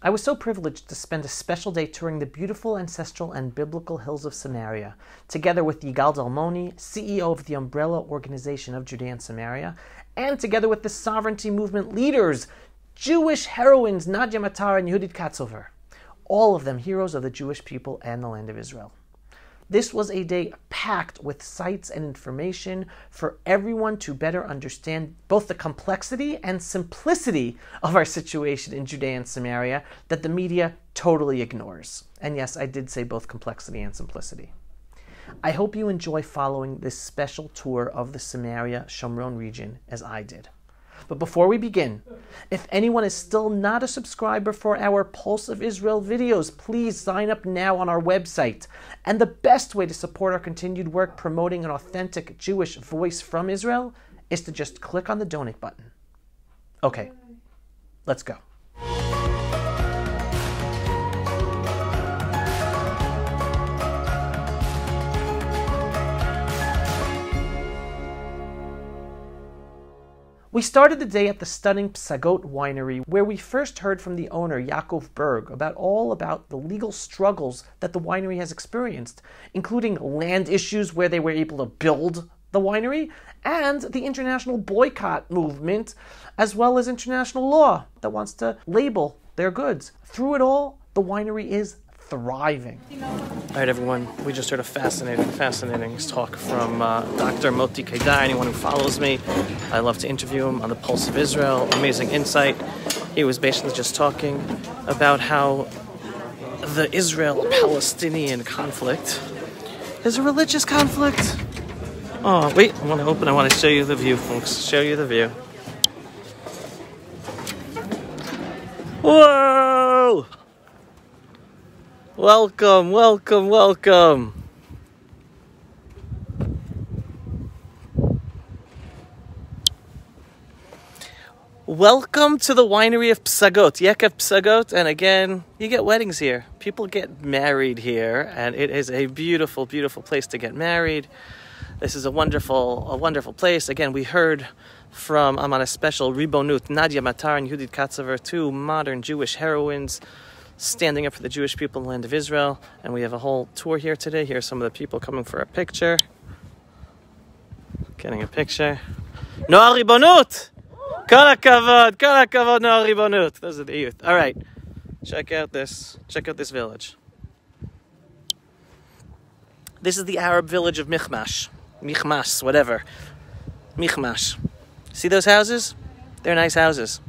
I was so privileged to spend a special day touring the beautiful ancestral and biblical hills of Samaria, together with Yigal Dalmoni, CEO of the Umbrella Organization of Judea and Samaria, and together with the sovereignty movement leaders, Jewish heroines Nadia Matar and Yehudit Katzover, all of them heroes of the Jewish people and the land of Israel. This was a day packed with sights and information for everyone to better understand both the complexity and simplicity of our situation in Judea and Samaria that the media totally ignores. And yes, I did say both complexity and simplicity. I hope you enjoy following this special tour of the Samaria Shomron region as I did. But before we begin, if anyone is still not a subscriber for our Pulse of Israel videos, please sign up now on our website. And the best way to support our continued work promoting an authentic Jewish voice from Israel is to just click on the donate button. Okay, let's go. We started the day at the stunning Sagot Winery, where we first heard from the owner, Yaakov Berg, about the legal struggles that the winery has experienced, including land issues where they were able to build the winery, and the international boycott movement, as well as international law that wants to label their goods. Through it all, the winery is thriving. All right, everyone, we just heard a fascinating talk from Dr. Moti Kedar. Anyone who follows me, I love to interview him on the Pulse of Israel. Amazing insight. He was basically just talking about how the Israel-Palestinian conflict is a religious conflict. Oh, wait, I want to show you the view, folks. Show you the view. Whoa! Welcome, welcome, welcome. Welcome to the winery of Sagot, Yekef Sagot, and again, you get weddings here. People get married here, and it is a beautiful, beautiful place to get married. This is a wonderful place. Again, we heard from, I'm on a special Ribonut, Nadia Matar and Yehudit Katzover, two modern Jewish heroines, standing up for the Jewish people in the land of Israel. And we have a whole tour here today. Here are some of the people coming for a picture. Getting a picture. Noah Ribonut! Kol hakavod, Noah Ribonut. Those are the youth. All right. Check out this village. This is the Arab village of Mikhmash. Mikhmash, whatever. Mikhmash. See those houses? They're nice houses.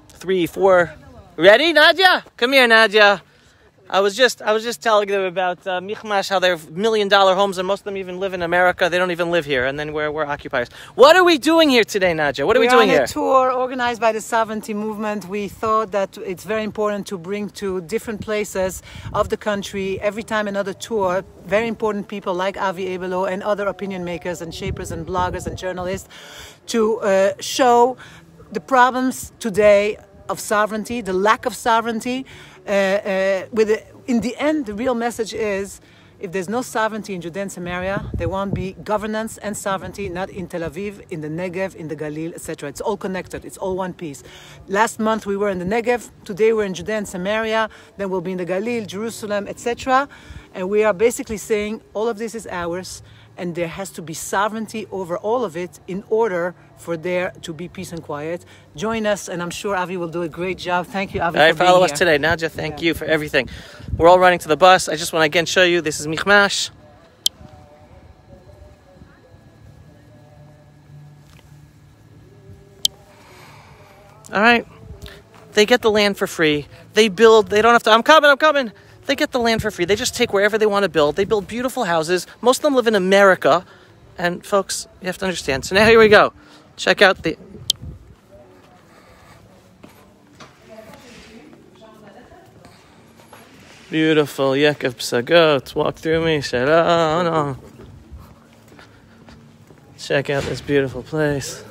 3, 4... Ready, Nadia? Come here, Nadia. I was just telling them about Mikhmash, how they're $1 million homes, and most of them even live in America. They don't even live here, and then we're occupiers. What are we doing here today, Nadia? What are we doing here? We're on a tour organized by the sovereignty movement. We thought that it's very important to bring to different places of the country, every time another tour, very important people like Avi Ebelo and other opinion makers and shapers and bloggers and journalists to show the problems today of sovereignty, the lack of sovereignty. In the end, the real message is, if there's no sovereignty in Judea and Samaria, there won't be governance and sovereignty, not in Tel Aviv, in the Negev, in the Galil, etc. It's all connected. It's all one piece. Last month we were in the Negev. Today we're in Judea and Samaria. Then we'll be in the Galil, Jerusalem, etc. And we are basically saying all of this is ours, and there has to be sovereignty over all of it in order for there to be peace and quiet. Join us, and I'm sure Avi will do a great job. Thank you, Avi, for being here. Follow us today. Nadia, thank you for everything. We're all running to the bus. I just want to again show you, this is Mikhmash. All right. They get the land for free. They build, they don't have to, I'm coming. They get the land for free. They just take wherever they want to build. They build beautiful houses. Most of them live in America. And folks, you have to understand. So now here we go. Check out the... Beautiful Yekef Sagot. Walk through me. Shalom. Check out this beautiful place.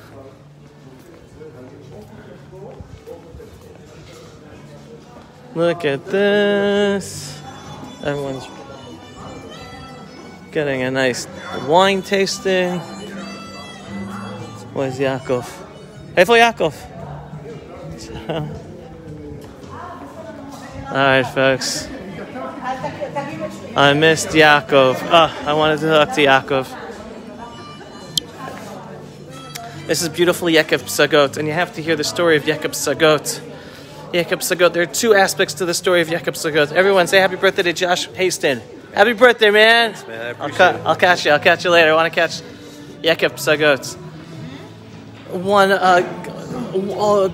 Look at this. Everyone's getting a nice wine tasting. Where's Yaakov? Hey, for Yaakov. Alright, folks. I missed Yaakov. I wanted to talk to Yaakov. This is beautiful Yaakov Sagot, and you have to hear the story of Yaakov Sagot. Yaakov Sagot, there are two aspects to the story of Yaakov Sagot. Everyone say happy birthday to Josh Haston. Happy birthday, man. Thanks, man. I appreciate it. I'll catch you later. I want to catch Yaakov Sagot. One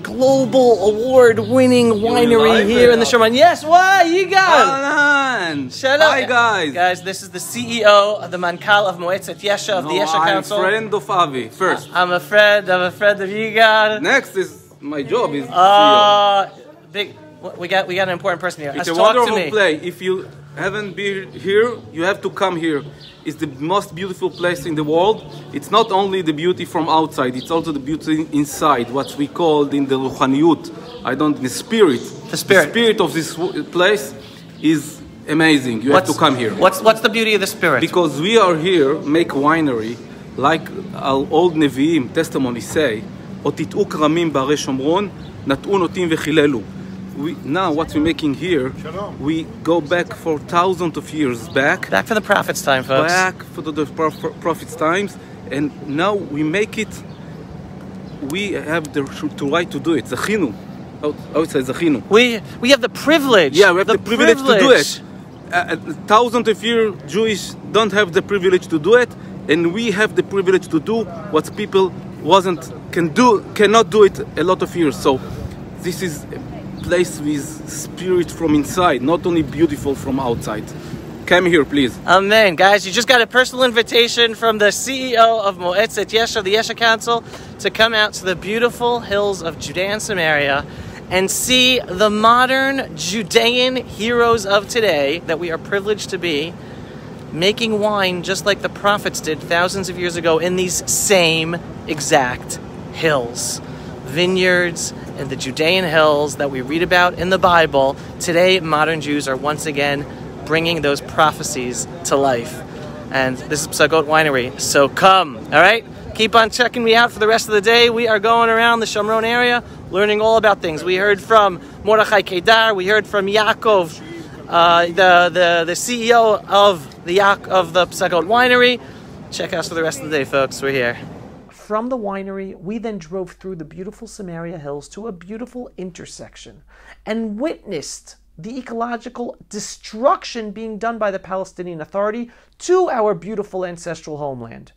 global award-winning winery here in the Sherman. Yes, why? You got it. Shut up. Hi, guys. Guys, this is the CEO of the Mankal of Moetzet Yesha of the Yesha Council. I'm a friend of Avi, first. I'm a friend of you guys. Next is my job is CEO. We got an important person here. It's a wonderful place. If you haven't been here, you have to come here. It's the most beautiful place in the world. It's not only the beauty from outside, it's also the beauty inside, what we call in the Ruchaniyut, the spirit. The spirit of this place is amazing. You have to come here. What's the beauty of the spirit? Because we are here, make winery, like our old Nevi'im testimony say, Otit'u kramim b'arei Shomron, nat'u notim v'chilelu. Now what we're making here, we go back for thousands of years back. Back for the prophet's time, folks. Back for the prophet's times. And now we make it, we have the right to do it. Zechinu. How it says Zechinu. We have the privilege. Yeah, we have the privilege to do it. Thousands of years Jewish don't have the privilege to do it. And we have the privilege to do what people cannot do it a lot of years. So this is place with spirit from inside, not only beautiful from outside. Come here, please. Amen. Guys, you just got a personal invitation from the CEO of Moetzet Yesha, the Yesha Council, to come out to the beautiful hills of Judea and Samaria and see the modern Judean heroes of today that we are privileged to be, making wine just like the prophets did thousands of years ago in these same exact hills. Vineyards and the Judean hills that we read about in the Bible. Today, modern Jews are once again bringing those prophecies to life. And this is Sagot Winery, so come, all right? Keep on checking me out for the rest of the day. We are going around the Shomron area, learning all about things. We heard from Mordechai Kedar, we heard from Yaakov, the CEO of the Sagot Winery. Check us for the rest of the day, folks. We're here. From the winery, we then drove through the beautiful Samaria hills to a beautiful intersection and witnessed the ecological destruction being done by the Palestinian Authority to our beautiful ancestral homeland.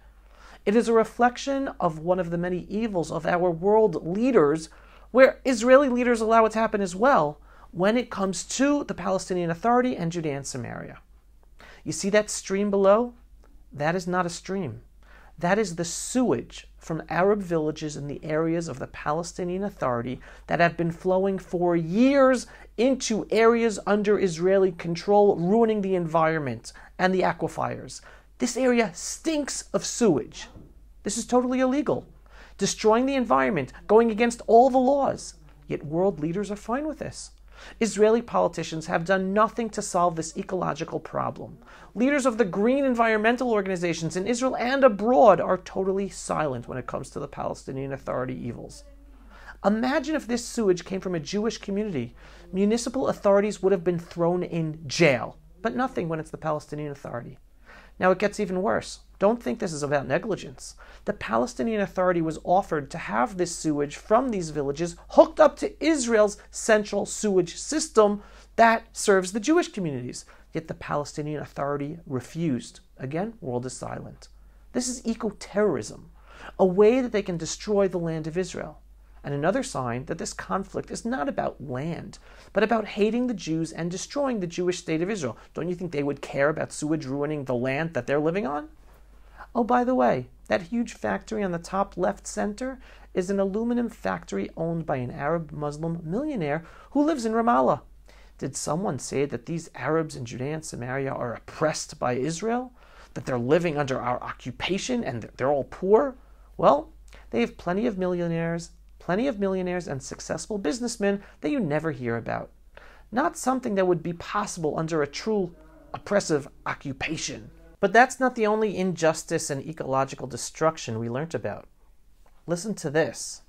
It is a reflection of one of the many evils of our world leaders, where Israeli leaders allow it to happen as well when it comes to the Palestinian Authority and Judea and Samaria. You see that stream below? That is not a stream. That is the sewage from Arab villages in the areas of the Palestinian Authority that have been flowing for years into areas under Israeli control, ruining the environment and the aquifers. This area stinks of sewage. This is totally illegal, destroying the environment, going against all the laws. Yet world leaders are fine with this. Israeli politicians have done nothing to solve this ecological problem. Leaders of the green environmental organizations in Israel and abroad are totally silent when it comes to the Palestinian Authority evils. Imagine if this sewage came from a Jewish community. Municipal authorities would have been thrown in jail, but nothing when it's the Palestinian Authority. Now it gets even worse. Don't think this is about negligence. The Palestinian Authority was offered to have this sewage from these villages hooked up to Israel's central sewage system that serves the Jewish communities. Yet the Palestinian Authority refused. Again, world is silent. This is eco-terrorism, a way that they can destroy the land of Israel. And another sign that this conflict is not about land, but about hating the Jews and destroying the Jewish state of Israel. Don't you think they would care about sewage ruining the land that they're living on? Oh, by the way, that huge factory on the top left center is an aluminum factory owned by an Arab Muslim millionaire who lives in Ramallah. Did someone say that these Arabs in Judea and Samaria are oppressed by Israel? That they're living under our occupation and they're all poor? Well, they have plenty of millionaires and successful businessmen that you never hear about. Not something that would be possible under a true oppressive occupation. But that's not the only injustice and ecological destruction we learnt about. Listen to this.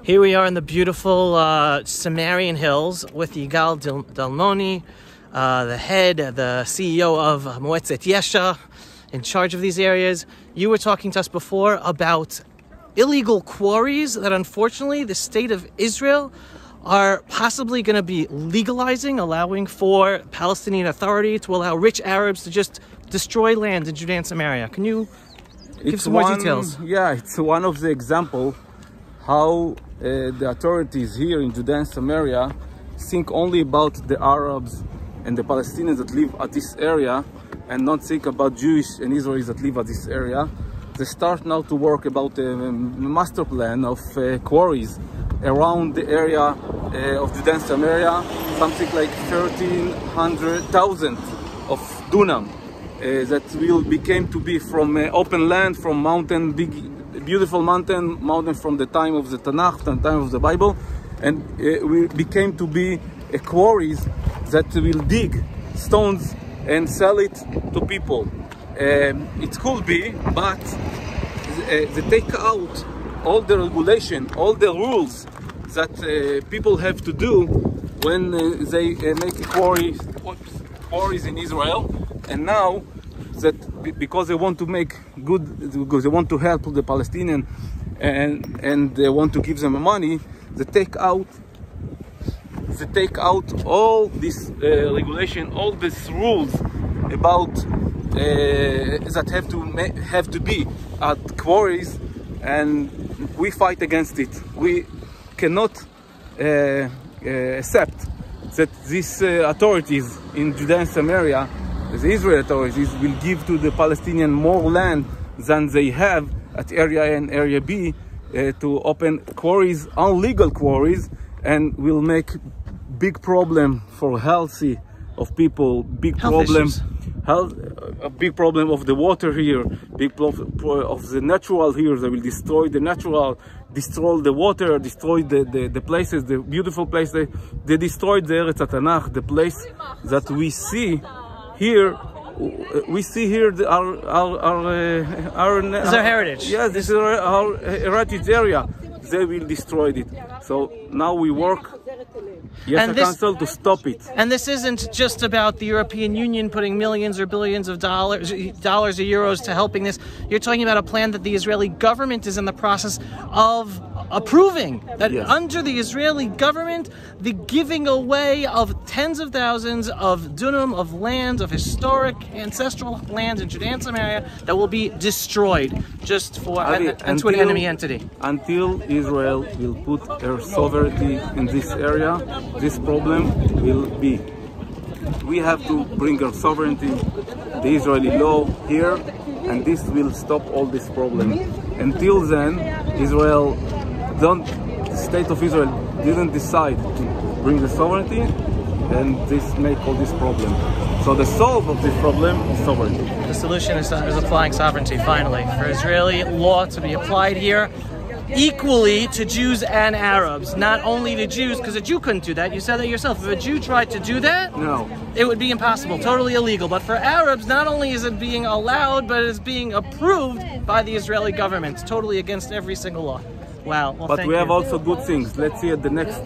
Here we are in the beautiful Samarian hills with Yigal Dalmoni, the head, the CEO of Moetzet Yesha, in charge of these areas. You were talking to us before about illegal quarries that unfortunately the state of Israel are possibly going to be legalizing, allowing for Palestinian Authority to allow rich Arabs to just destroy land in Judea and Samaria. Can you give some more details? Yeah, it's one of the examples how the authorities here in Judea and Samaria think only about the Arabs and the Palestinians that live at this area and not think about Jewish and Israelis that live at this area. They start now to work about a master plan of quarries around the area of Judea and Samaria, something like 1,300,000 of dunam that will became to be from open land, from mountain, beautiful mountain from the time of the Tanakh, from the time of the Bible, and we became to be quarries that will dig stones and sell it to people. It could be, but they take out all the regulation, all the rules that people have to do when they make quarries in Israel. And now that because they want to make good, because they want to help the Palestinians and they want to give them money, they take out all this regulation, all these rules about that have to be at quarries, and we fight against it. We cannot accept that these authorities in Judea and Samaria, the Israeli authorities, will give to the Palestinians more land than they have at Area A and Area B to open quarries, illegal quarries, and will make big problem for healthy of people, big problem, a big problem of the water here, big problem of the natural here. They will destroy the natural, destroy the water, destroy the places, the beautiful places. They destroyed the Eretz HaTanakh, the place that we see here. We see here our this is our heritage. Yes, this is our heritage area. They will destroy it. So now we work. Yes, council to stop it. And this isn't just about the European Union putting millions or billions of dollars or euros to helping this. You're talking about a plan that the Israeli government is in the process of approving. That yes. Under the Israeli government, the giving away of tens of thousands of dunam of land, of historic ancestral land in Judea and Samaria that will be destroyed just for to an enemy entity. Until Israel will put her sovereignty in this area, this problem will be. We have to bring our sovereignty, the Israeli law here, and this will stop all this problem. Until then, the state of Israel didn't decide to bring the sovereignty, and this make all this problem. So the solve of this problem is sovereignty. The solution is applying sovereignty, finally, for Israeli law to be applied here equally to Jews and Arabs, not only to Jews, because a Jew couldn't do that. You said that yourself. If a Jew tried to do that, no, it would be impossible, totally illegal. But for Arabs, not only is it being allowed, but it's being approved by the Israeli government, totally against every single law. Wow. Well, but we have also good things. Let's see at the next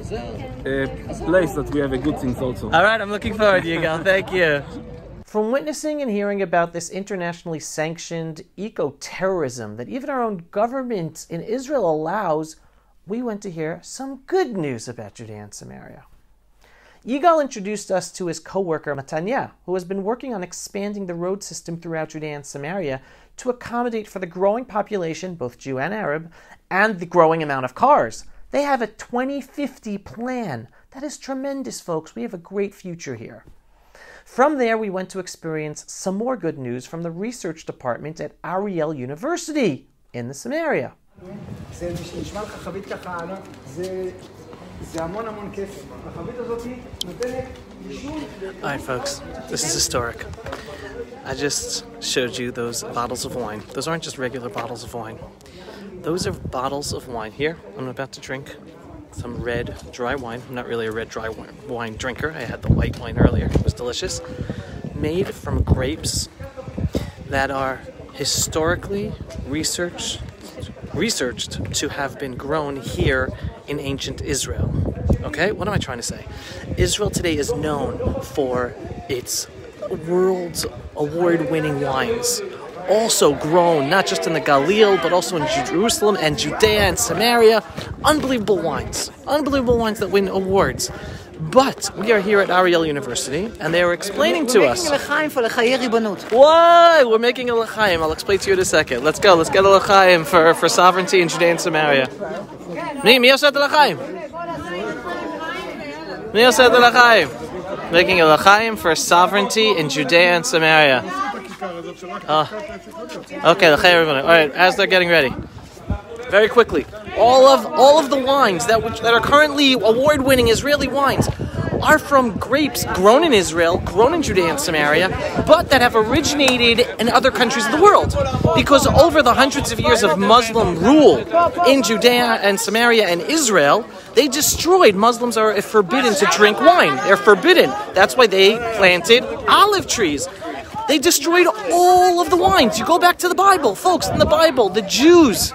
place that we have a good things also. All right, I'm looking forward to you, Yigal. Thank you. From witnessing and hearing about this internationally sanctioned eco-terrorism that even our own government in Israel allows, we went to hear some good news about Judea and Samaria. Yigal introduced us to his co-worker Matanya, who has been working on expanding the road system throughout Judea and Samaria to accommodate for the growing population, both Jew and Arab, and the growing amount of cars. They have a 2050 plan. That is tremendous, folks. We have a great future here. From there, we went to experience some more good news from the research department at Ariel University in the Samaria. Alright folks, this is historic. I just showed you those bottles of wine. Those aren't just regular bottles of wine. Those are bottles of wine. Here, I'm about to drink some red dry wine. I'm not really a red dry wine drinker. I had the white wine earlier. It was delicious. Made from grapes that are historically researched researched to have been grown here in ancient Israel. Okay, what am I trying to say? Israel today is known for its world's award-winning wines, also grown not just in the Galil, but also in Jerusalem and Judea and Samaria. Unbelievable wines that win awards. But we are here at Ariel University, and they were explaining to us. Why? We're making a l'chaim. I'll explain to you in a second. Let's go. Let's get a l'chaim for sovereignty in Judea and Samaria. Mi said the l'chaim? Mi said the l'chaim? Making a l'chaim for sovereignty in Judea and Samaria. Okay, l'chaim everybody. All right, as they're getting ready. Very quickly, all of the wines that are currently award-winning Israeli wines are from grapes grown in Israel, grown in Judea and Samaria, but that have originated in other countries of the world. Because over the hundreds of years of Muslim rule in Judea and Samaria and Israel, they destroyed. Muslims are forbidden to drink wine. They're forbidden. That's why they planted olive trees. They destroyed all of the wines. You go back to the Bible, folks, in the Bible, the Jews,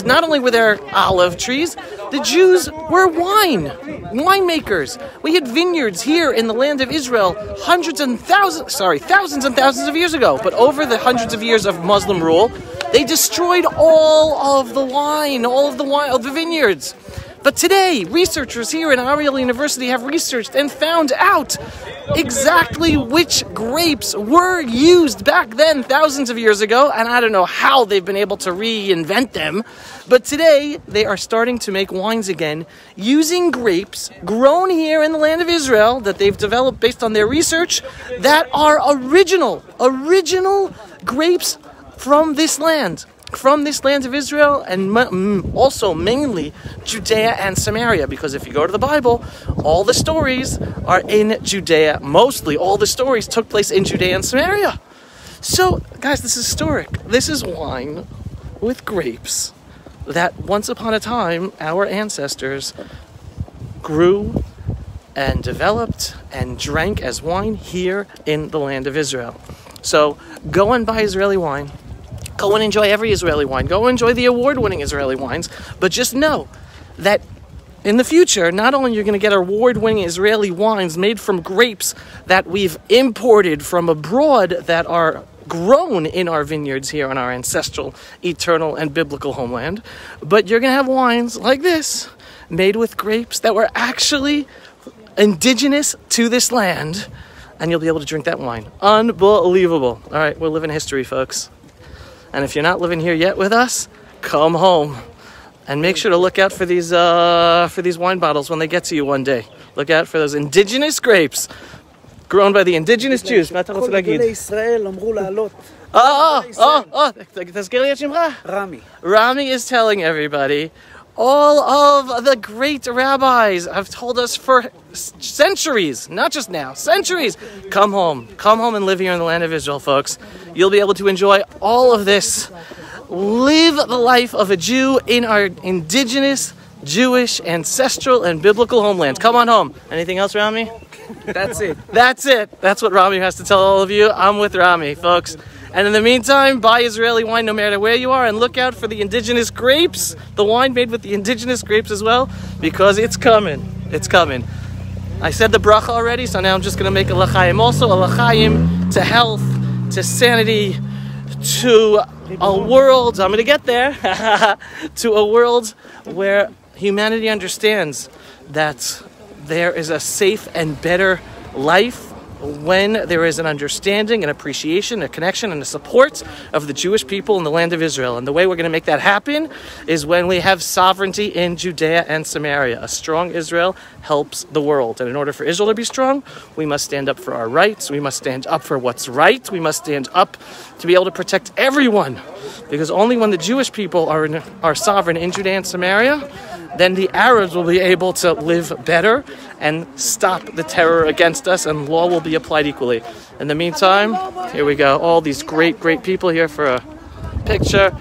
not only were there olive trees, the Jews were winemakers. We had vineyards here in the land of Israel thousands and thousands of years ago. But over the hundreds of years of Muslim rule, they destroyed all of the vineyards. But today, researchers here at Ariel University have researched and found out exactly which grapes were used back then, thousands of years ago, and I don't know how they've been able to reinvent them, but today they are starting to make wines again using grapes grown here in the land of Israel that they've developed based on their research that are original grapes from this land of Israel, and also mainly Judea and Samaria, because if you go to the Bible, all the stories are in Judea. Mostly all the stories took place in Judea and Samaria. So, guys, this is historic. This is wine with grapes that once upon a time our ancestors grew and developed and drank as wine here in the land of Israel. So, go and buy Israeli wine. Go and enjoy every Israeli wine. Go enjoy the award-winning Israeli wines. But just know that in the future, not only you're going to get award-winning Israeli wines made from grapes that we've imported from abroad that are grown in our vineyards here on our ancestral, eternal, and biblical homeland, but you're going to have wines like this made with grapes that were actually indigenous to this land, and you'll be able to drink that wine. Unbelievable. All right, we're living history, folks. And if you're not living here yet with us, come home. And make sure to look out for these wine bottles when they get to you one day. Look out for those indigenous grapes grown by the indigenous Jews. Rami is telling everybody, all of the great rabbis have told us for centuries, not just now, centuries, come home and live here in the land of Israel, folks. You'll be able to enjoy all of this. Live the life of a Jew in our indigenous, Jewish, ancestral, and biblical homeland. Come on home. Anything else, Rami? That's it. That's it. That's what Rami has to tell all of you. I'm with Rami, folks. And in the meantime, buy Israeli wine no matter where you are, and look out for the indigenous grapes, the wine made with the indigenous grapes as well, because it's coming. It's coming. I said the bracha already, so now I'm just going to make a l'chaim. Also, a l'chaim to health, to sanity, to a world, I'm going to get there, to a world where humanity understands that there is a safe and better life when there is an understanding, an appreciation, a connection, and a support of the Jewish people in the land of Israel. And the way we're going to make that happen is when we have sovereignty in Judea and Samaria. A strong Israel helps the world. And in order for Israel to be strong, we must stand up for our rights. We must stand up for what's right. We must stand up to be able to protect everyone. Because only when the Jewish people are sovereign in Judea and Samaria, then the Arabs will be able to live better and stop the terror against us, and law will be applied equally. In the meantime, here we go. All these great, great people here for a picture.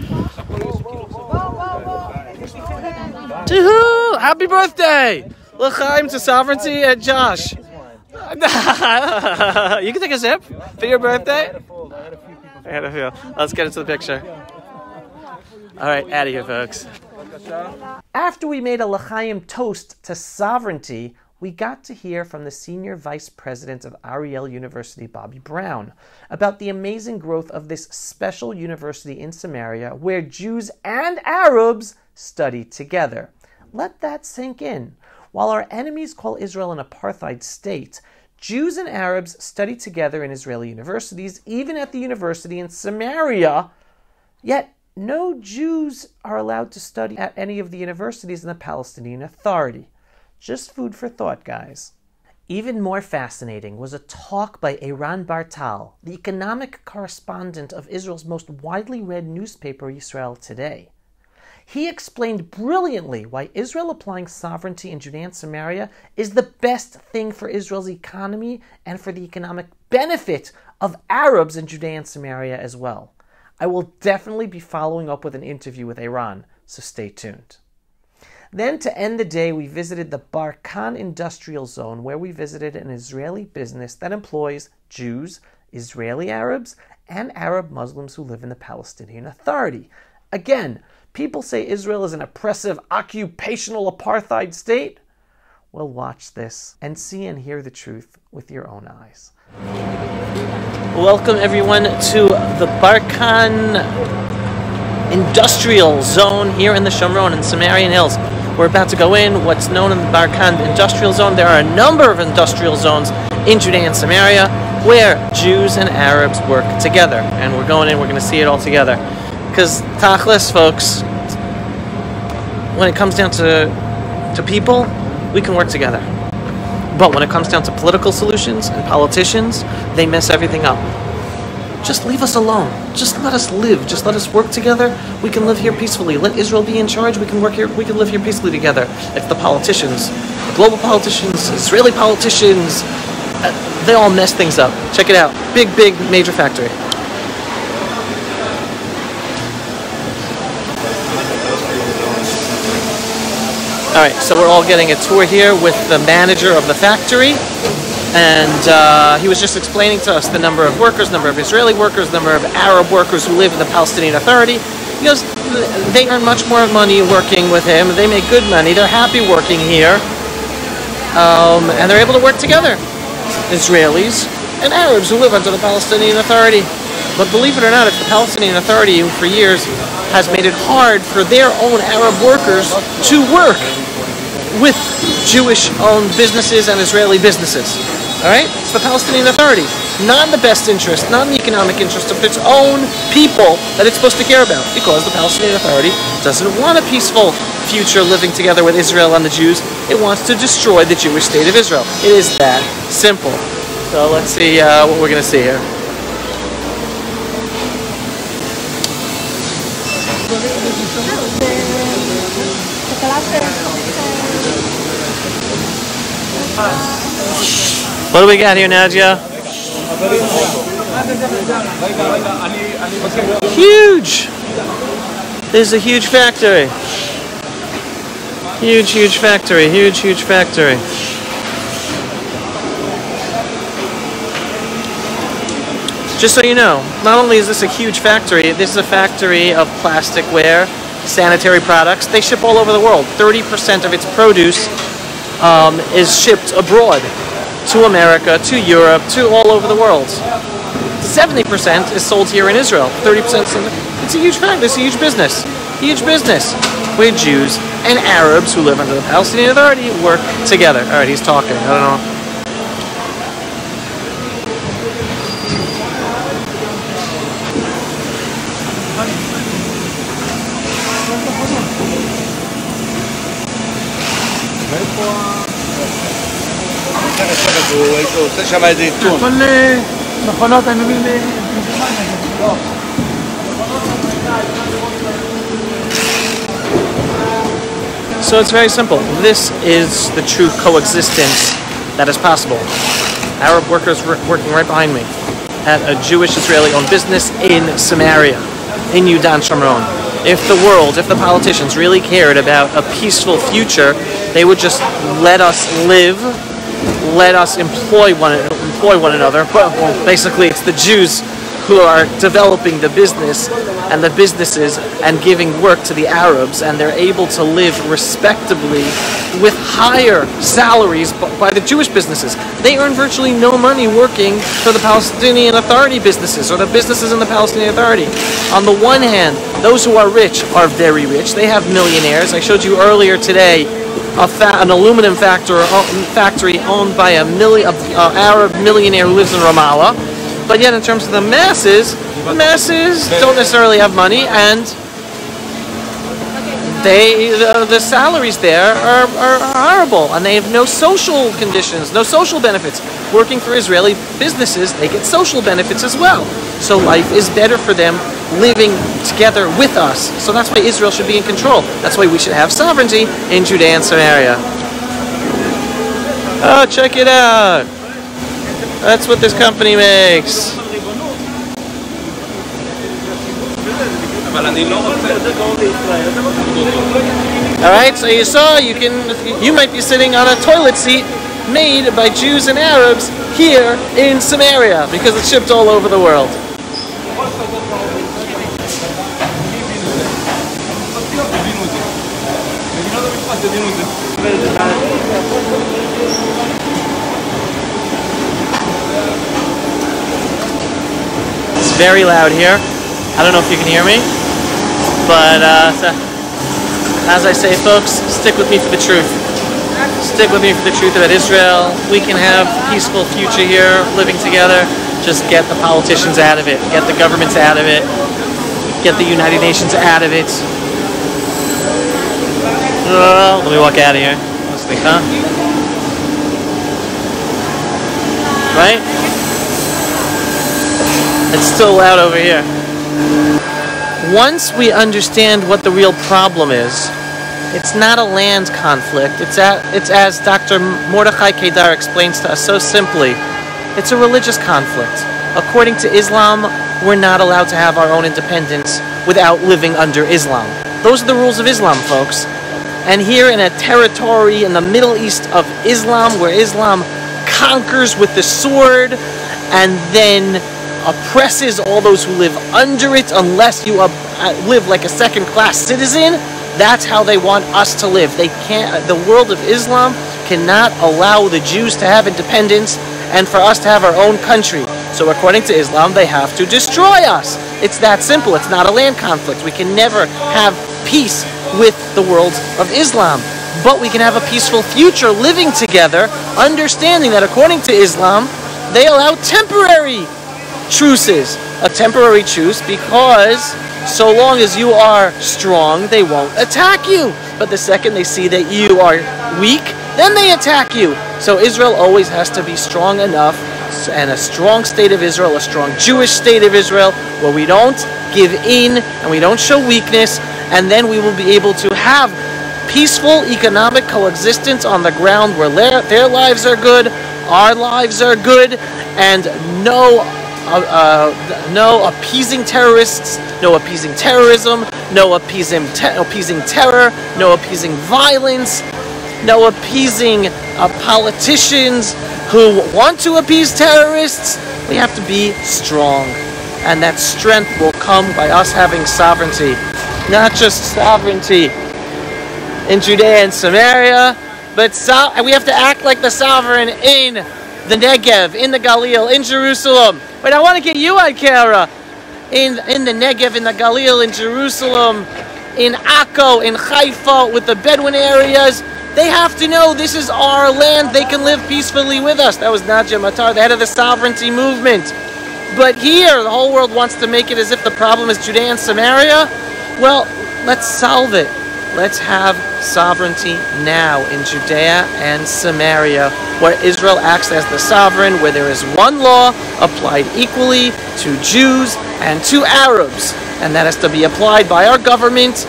Toohoo! Happy birthday! L'chaim to sovereignty and Josh. You can take a sip for your birthday. I had a few. Let's get into the picture. All right, out of here, folks. After we made a l'chaim toast to sovereignty, we got to hear from the Senior Vice President of Ariel University, Bobby Brown, about the amazing growth of this special university in Samaria where Jews and Arabs study together. Let that sink in. While our enemies call Israel an apartheid state, Jews and Arabs study together in Israeli universities, even at the university in Samaria, yet no Jews are allowed to study at any of the universities in the Palestinian Authority. Just food for thought, guys. Even more fascinating was a talk by Eran Bartal, the economic correspondent of Israel's most widely read newspaper, Israel Today. He explained brilliantly why Israel applying sovereignty in Judea and Samaria is the best thing for Israel's economy and for the economic benefit of Arabs in Judea and Samaria as well. I will definitely be following up with an interview with Iran, so stay tuned. Then, to end the day, we visited the Barkan Industrial Zone, where we visited an Israeli business that employs Jews, Israeli Arabs, and Arab Muslims who live in the Palestinian Authority. Again, people say Israel is an oppressive, occupational apartheid state. Well, watch this and see and hear the truth with your own eyes. Welcome, everyone, to the Barkan Industrial Zone here in the Shomron and Samarian Hills. We're about to go in what's known in the Barkan Industrial Zone. There are a number of industrial zones in Judea and Samaria where Jews and Arabs work together. And we're going in, we're going to see it all together. Because, tachlis, folks, when it comes down to people, we can work together. But when it comes down to political solutions and politicians, they mess everything up. Just leave us alone. Just let us live. Just let us work together. We can live here peacefully. Let Israel be in charge. We can work here. We can live here peacefully together. It's the politicians, the global politicians, Israeli politicians. They all mess things up. Check it out. Big, major factory. All right, so we're all getting a tour here with the manager of the factory. And he was just explaining to us the number of workers, number of Israeli workers, number of Arab workers who live in the Palestinian Authority. He goes, they earn much more money working with him. They make good money. They're happy working here. And they're able to work together. Israelis and Arabs who live under the Palestinian Authority. But believe it or not, it's the Palestinian Authority who for years has made it hard for their own Arab workers to work with Jewish-owned businesses and Israeli businesses. All right? It's the Palestinian Authority. Not in the best interest, not in the economic interest of its own people that it's supposed to care about. Because the Palestinian Authority doesn't want a peaceful future living together with Israel and the Jews. It wants to destroy the Jewish state of Israel. It is that simple. So let's see what we're going to see here. What do we got here, Nadia? Huge! This is a huge factory. Huge factory. Huge factory. Just so you know, not only is this a huge factory, this is a factory of plasticware, sanitary products. They ship all over the world. 30% of its produce is shipped abroad. To America, to Europe, to all over the world. 70% is sold here in Israel. 30%. It's a huge factory. It's a huge business. Huge business. Where Jews and Arabs who live under the Palestinian Authority work together. All right, he's talking. I don't know. הוא עושה שם איזה עיתון. כל מכונות הנומים So it's very simple. This is the true coexistence that is possible. Arab workers working right behind me at a Jewish Israeli-owned business in Samaria, in Yudan Shomron. If the world, if the politicians really cared about a peaceful future, they would just let us live, let us employ one another. Well, basically, it's the Jews who are developing the business and the businesses and giving work to the Arabs, and they're able to live respectably with higher salaries by the Jewish businesses. They earn virtually no money working for the Palestinian Authority businesses or the businesses in the Palestinian Authority. On the one hand, those who are rich are very rich. They have millionaires. I showed you earlier today an aluminum factory owned by an Arab millionaire who lives in Ramallah. But yet in terms of the masses don't necessarily have money, and the salaries there are horrible, and they have no social conditions, no social benefits. Working for Israeli businesses, they get social benefits as well. So life is better for them living together with us. So that's why Israel should be in control. That's why we should have sovereignty in Judea and Samaria. Oh, check it out. That's what this company makes. Alright, so you saw you might be sitting on a toilet seat made by Jews and Arabs here in Samaria because it's shipped all over the world. It's very loud here. I don't know if you can hear me, but as I say, folks, stick with me for the truth. Stick with me for the truth about Israel. We can have a peaceful future here, living together. Just get the politicians out of it. Get the governments out of it. Get the United Nations out of it. Let me walk out of here. Huh? Right? It's still loud over here. Once we understand what the real problem is, it's not a land conflict. It's as Dr. Mordechai Kedar explains to us so simply, it's a religious conflict. According to Islam, we're not allowed to have our own independence without living under Islam. Those are the rules of Islam, folks. And here in a territory in the Middle East of Islam, where Islam conquers with the sword and then oppresses all those who live under it unless you live like a second-class citizen, that's how they want us to live. They can't. The world of Islam cannot allow the Jews to have independence and for us to have our own country. So according to Islam, they have to destroy us. It's that simple. It's not a land conflict. We can never have peace with the world of Islam. But we can have a peaceful future living together, understanding that according to Islam, they allow temporary truces. A temporary truce because so long as you are strong, they won't attack you. But the second they see that you are weak, then they attack you. So Israel always has to be strong enough, and a strong state of Israel, a strong Jewish state of Israel, where we don't give in and we don't show weakness, and then we will be able to have peaceful economic coexistence on the ground where their lives are good, our lives are good, and no appeasing terrorists, no appeasing terrorism, no appeasing terror, no appeasing violence, no appeasing politicians who want to appease terrorists. We have to be strong, and that strength will come by us having sovereignty. Not just sovereignty in Judea and Samaria, but we have to act like the sovereign in the Negev, in the Galil, in Jerusalem. But I want to get you on camera. In the Negev, in the Galil, in Jerusalem, in Akko, in Haifa, with the Bedouin areas. They have to know this is our land. They can live peacefully with us. That was Nadia Matar, the head of the sovereignty movement. But here, the whole world wants to make it as if the problem is Judea and Samaria. Well, let's solve it. Let's have sovereignty now in Judea and Samaria, where Israel acts as the sovereign, where there is one law applied equally to Jews and to Arabs. And that has to be applied by our government.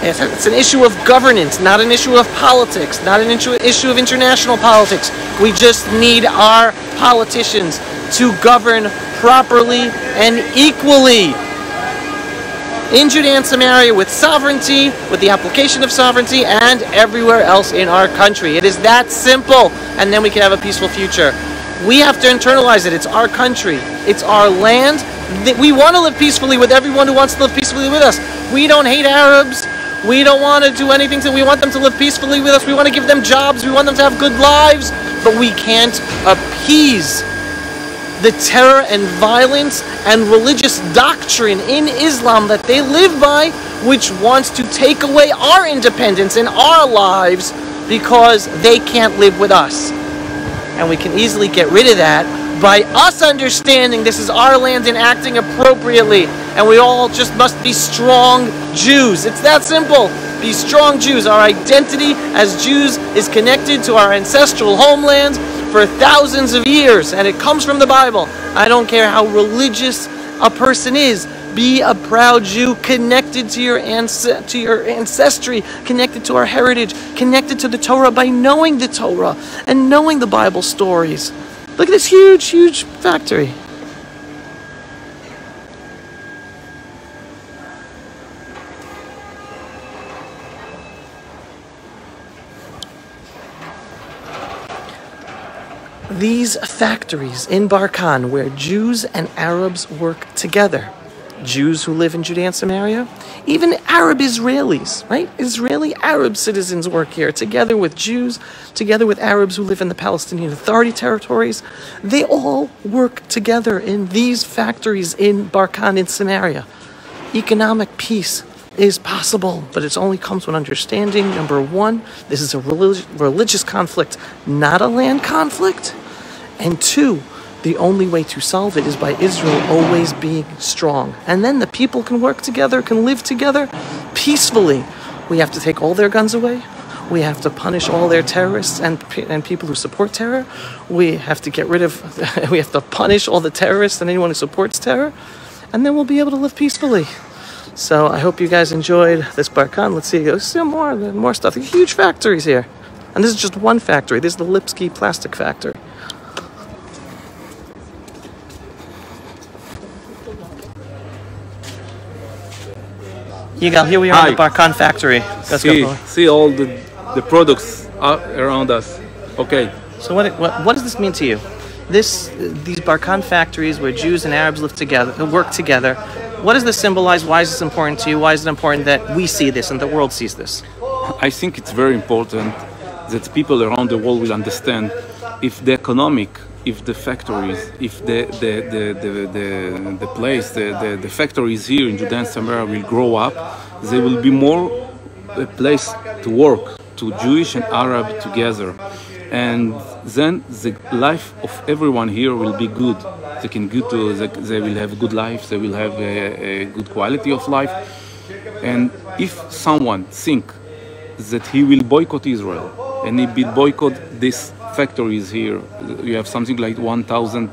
It's an issue of governance, not an issue of politics, not an issue of international politics. We just need our politicians to govern properly and equally in Judea and Samaria, with sovereignty, with the application of sovereignty, and everywhere else in our country. It is that simple, and then we can have a peaceful future. We have to internalize it. It's our country. It's our land. We want to live peacefully with everyone who wants to live peacefully with us. We don't hate Arabs. We don't want to do anything. We want them to live peacefully with us. We want to give them jobs. We want them to have good lives. But we can't appease the terror and violence and religious doctrine in Islam that they live by, which wants to take away our independence in our lives because they can't live with us. And we can easily get rid of that by us understanding this is our land and acting appropriately. And we all just must be strong Jews. It's that simple. Be strong Jews. Our identity as Jews is connected to our ancestral homelands for thousands of years, and it comes from the Bible. I don't care how religious a person is. Be a proud Jew, connected to your ancestry, connected to our heritage, connected to the Torah by knowing the Torah and knowing the Bible stories. Look at this huge, huge factory. These factories in Barkan, where Jews and Arabs work together, Jews who live in Judea and Samaria, even Arab Israelis, right? Israeli Arab citizens work here, together with Jews, together with Arabs who live in the Palestinian Authority territories. They all work together in these factories in Barkan, in Samaria. Economic peace is possible, but it only comes with understanding. Number one, this is a religious conflict, not a land conflict. And two, the only way to solve it is by Israel always being strong. And then the people can work together, can live together peacefully. We have to take all their guns away. We have to punish all their terrorists and people who support terror. We have to get rid of, we have to punish all the terrorists and anyone who supports terror. And then we'll be able to live peacefully. So I hope you guys enjoyed this Barkan. Let's see more stuff. Huge factories here. And this is just one factory. This is the Lipsky plastic factory. Yigal, here we are in the Barkan factory. Let's see all the products around us. Okay. So what does this mean to you? These Barkan factories where Jews and Arabs live together, work together. What does this symbolize? Why is this important to you? Why is it important that we see this and the world sees this? I think it's very important that people around the world will understand if the factories, if the factories here in Judea and Samaria will grow up, there will be more a place to work, to Jewish and Arab together. And then the life of everyone here will be good. They will have good life, they will have a good quality of life. And if someone think that he will boycott Israel and he will boycott these factories here, you have something like 1,000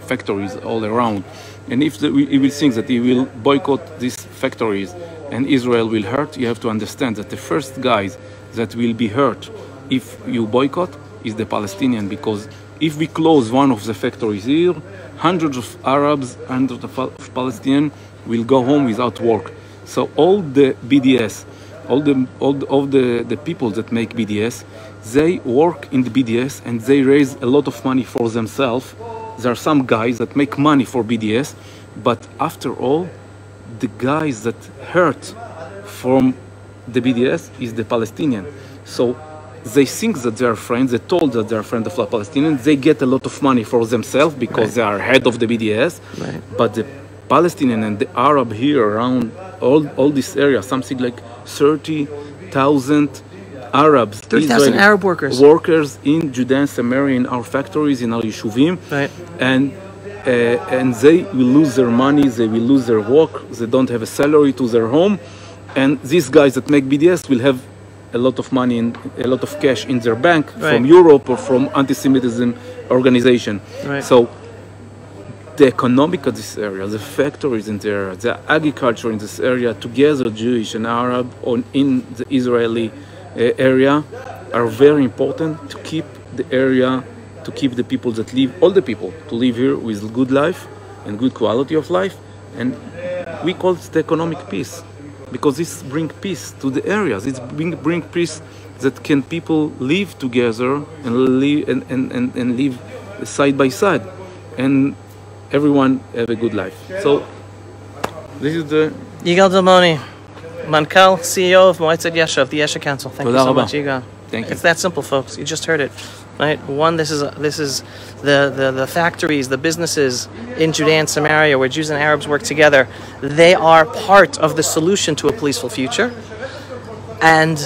factories all around. And if he will think that he will boycott these factories and Israel will hurt, you have to understand that the first guys that will be hurt if you boycott is the Palestinian, because if we close one of the factories here, hundreds of Arabs, hundreds of Palestinians will go home without work. So all the BDS, all the people that make BDS, they work in the BDS and they raise a lot of money for themselves. There are some guys that make money for BDS, but after all, the guys that hurt from the BDS is the Palestinian. So they think that they are friends, they told that they are friends of the Palestinians, they get a lot of money for themselves because they are head of the BDS, but the Palestinian and the Arab here around all this area, something like 30,000 Arabs, 30,000 Arab workers in Judea and Samaria, in our factories, in our Yeshuvim, and they will lose their money, they will lose their work, they don't have a salary to their home, and these guys that make BDS will have a lot of money and a lot of cash in their bank from Europe or from anti-Semitism organization. So the economic of this area, the factories in the area, the agriculture in this area, together Jewish and Arab in the Israeli area, are very important to keep the area, to keep the people that live, all the people, to live here with good life and good quality of life. And we call it the economic peace, because this brings peace to the areas. It bring peace that can people live together and live and live side by side. And everyone have a good life. So this is the Yigal Dalmoni, Mankal, CEO of Moetzet Yesha, of the Yesha Council. Thank you so much, Yigal. Thank you. It's that simple, folks. You just heard it, right? One, this is the factories, the businesses in Judea and Samaria where Jews and Arabs work together. They are part of the solution to a peaceful future. And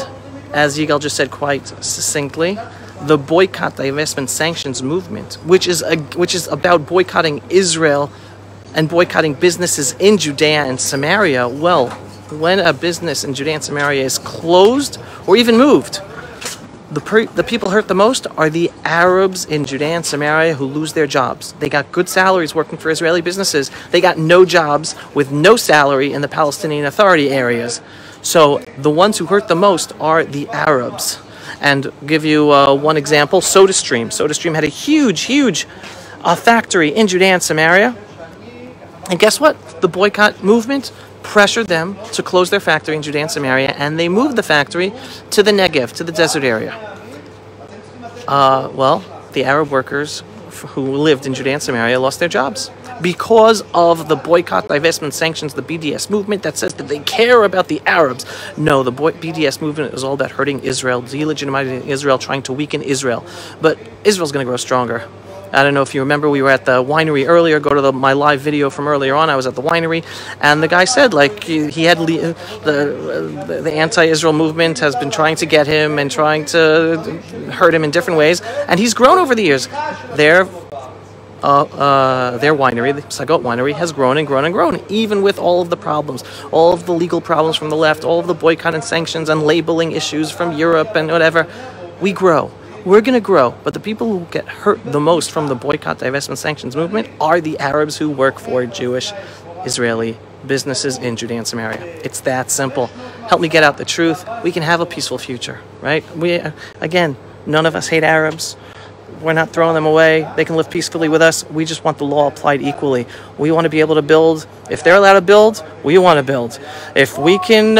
as Yigal just said quite succinctly, the boycott, divestment, sanctions movement, which is about boycotting Israel and boycotting businesses in Judea and Samaria. Well, when a business in Judea and Samaria is closed or even moved, the people hurt the most are the Arabs in Judea and Samaria who lose their jobs. They got good salaries working for Israeli businesses. They got no jobs with no salary in the Palestinian Authority areas. So the ones who hurt the most are the Arabs. And give you one example, SodaStream. SodaStream had a huge factory in Judea and Samaria. And guess what? The boycott movement pressured them to close their factory in Judea and Samaria, and they moved the factory to the Negev, to the desert area. Well, the Arab workers who lived in Judea and Samaria lost their jobs because of the boycott, divestment, sanctions, the BDS movement that says that they care about the Arabs. No, the BDS movement is all about hurting Israel, delegitimizing Israel, trying to weaken Israel. But Israel's going to grow stronger. I don't know if you remember, we were at the winery earlier. Go to my live video from earlier on. I was at the winery, and the guy said, like, he had the anti-Israel movement has been trying to get him and trying to hurt him in different ways, and he's grown over the years. Their winery, the Sagot Winery, has grown and grown and grown, even with all of the problems, all of the legal problems from the left, all of the boycott and sanctions and labeling issues from Europe and whatever. We grow. We're going to grow, but the people who get hurt the most from the boycott, divestment, sanctions movement are the Arabs who work for Jewish Israeli businesses in Judea and Samaria. It's that simple. Help me get out the truth. We can have a peaceful future, right? Again, none of us hate Arabs. We're not throwing them away. They can live peacefully with us. We just want the law applied equally. We want to be able to build. If they're allowed to build, we want to build. If we can,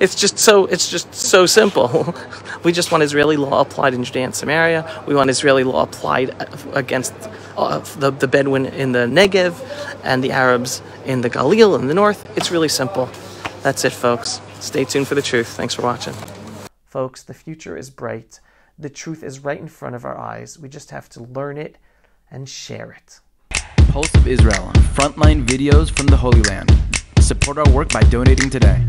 it's just so simple. We just want Israeli law applied in Judea and Samaria. We want Israeli law applied against the Bedouin in the Negev and the Arabs in the Galil in the north. It's really simple. That's it, folks. Stay tuned for the truth. Thanks for watching. Folks, the future is bright. The truth is right in front of our eyes. We just have to learn it and share it. Pulse of Israel, frontline videos from the Holy Land. Support our work by donating today.